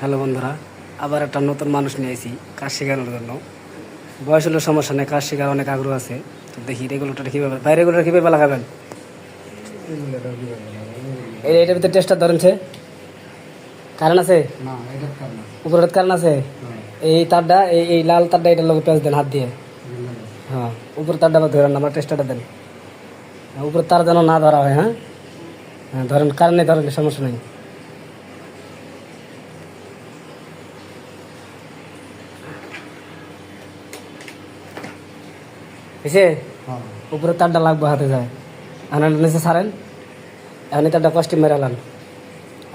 Hello বন্ধুরা, আবার একটা নতুন মানুষ নিয়ে এসেছি কাজ শেখানোর জন্য। বয়স হলে সমস্যা নেই, কাজ শেখার অনেক আগ্রহ আছে। তো দেখি রেগুলেটরটা কীভাবে, ভাই রেগুলেটর কীভাবে লাগাবেন? এটার ভিতরে টেস্টার ধরেনছে, কারেন্ট আছে উপরের কারেন্ট আছে। এই তারটা এই লাল তারটা এটার লোক পেঁচ দেন হাত দিয়ে। হ্যাঁ, উপরের তারটা আবার ধরেন, আমার টেস্টারটা দেন। উপরের তার যেন না ধরা হয়। হ্যাঁ হ্যাঁ, ধরেন, কারেন্ট ধরেন, সমস্যা নেই। এসে উপরে তারটা লাগবে হাতে যায়, আনার নিচে সারেন। এখন তারটা কষ্টি মেরালান,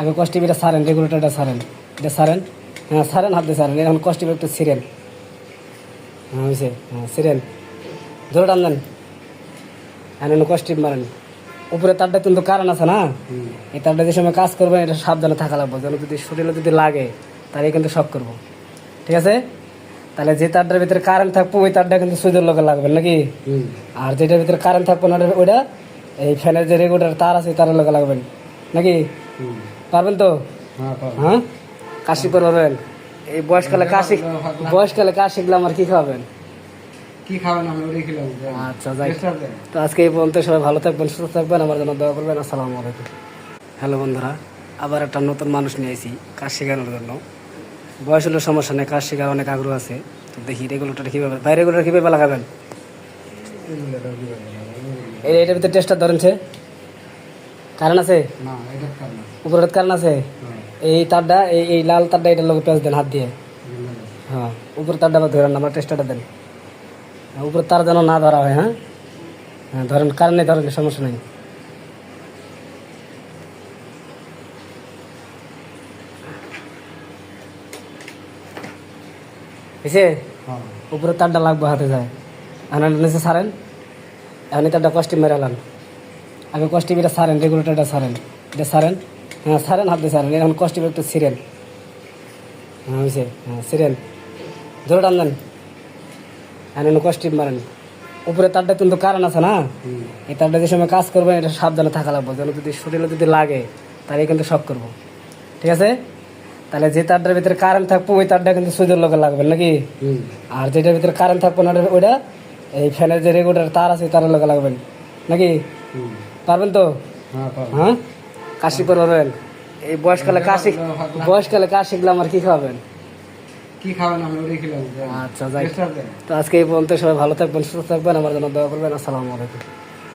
আগে কষ্টি এটা সারেন, রেগুলেটরটা সারেন, এটা সারেন। হ্যাঁ সারেন, হাত দিয়ে সারেন। এখন কষ্টি একটু ছিঁড়েন। হ্যাঁ হয়েছে, হ্যাঁ ছিঁড়েন, ধরে টান দেন। এখন কষ্টি মারেন। উপরে তারটা কিন্তু কারেন্ট আছে না, এই তারটা যে সময় কাজ করবেন এটা সাবধানে থাকা লাগবে, যেন যদি শরীরে যদি লাগে তাহলে কিন্তু শক করবো। ঠিক আছে? তাহলে যে তারটার ভিতরে কারেন্ট থাকবো ওই তারটা কিন্তু সুইচের লোকে লাগবে নাকি। আর যেটার ভিতরে কারেন্ট থাকবো না ওইটা এই ফ্যানের যে রেগুলেটর তার আছে তারের লোকে লাগবেন নাকি। পারবেন তো? হ্যাঁ, কাশি করবেন। এই বয়সকালে কাজ শিখলে আমার কি খাওয়াবেন? কি খাবেন? আমি ওটাই খেলাম। আচ্ছা যাই, তো আজকে এই পর্যন্ত। সবাই ভালো থাকবেন, সুস্থ থাকবেন, আমার জন্য দোয়া করবেন। আসসালামু আলাইকুম। হ্যালো বন্ধুরা, আবার একটা নতুন মানুষ নিয়ে এসেছি কাজ শেখানোর জন্য। বয়স হলে সমস্যা নেই, কাজ শেখার অনেক আগ্রহ আছে। তো দেখি রেগুলেটরটা কীভাবে, ভাই রেগুলেটর কীভাবে লাগাবেন? এটার ভিতরে টেস্টার ধরেনছে, কারেন্ট আছে উপরের কারেন্ট আছে। এই তারটা এই লাল তারটা এটার লোক পেঁচ দেন হাত দিয়ে। হ্যাঁ, উপরের তারটা আবার ধরেন, আমার টেস্টারটা দেন। উপরের তার যেন না ধরা হয়। হ্যাঁ হ্যাঁ, ধরেন, কারেন্ট ধরেন, সমস্যা নেই। এসে উপরের তারটা লাগবে হাতে যায়, এখন নিচে সারেন। এখন তারটা কষ্টি মেরালান, আগে কষ্টি এটা সারেন, রেগুলেটরটা সারেন, এটা সারেন। হ্যাঁ সারেন, হাত দিয়ে সারেন। এখন কষ্টি একটু ছিঁড়েন। হ্যাঁ হয়েছে, হ্যাঁ ছিঁড়েন, ধরে টান দেন। এখন কষ্টি মারেন। উপরে তারটা কিন্তু কারেন্ট আছে না, এই তারটা যে সময় কাজ করবেন এটা সাবধানে থাকা লাগবে, যেন যদি শরীরে যদি লাগে তাহলে কিন্তু শক করবো। ঠিক আছে? তাহলে যে তারটার ভিতরে কারেন্ট থাকবো ওই তারটা কিন্তু সুইচের লোকে লাগবেন নাকি। আর যেটার ভিতরে কারেন্ট থাকবো না ওইটা এই ফ্যানের যে রেগুলেটর তার আছে তারের লোকে লাগবেন নাকি। পারবেন তো? হ্যাঁ, কাশি করবেন। এই বয়সকালে কাজ শিখলে আমার কি খাওয়াবেন? কি খাবেন? আমি ওটাই খেলাম। আচ্ছা যাই, তো আজকে এই পর্যন্ত। সবাই ভালো থাকবেন, সুস্থ থাকবেন, আমার জন্য দোয়া করবেন। আসসালামু আলাইকুম।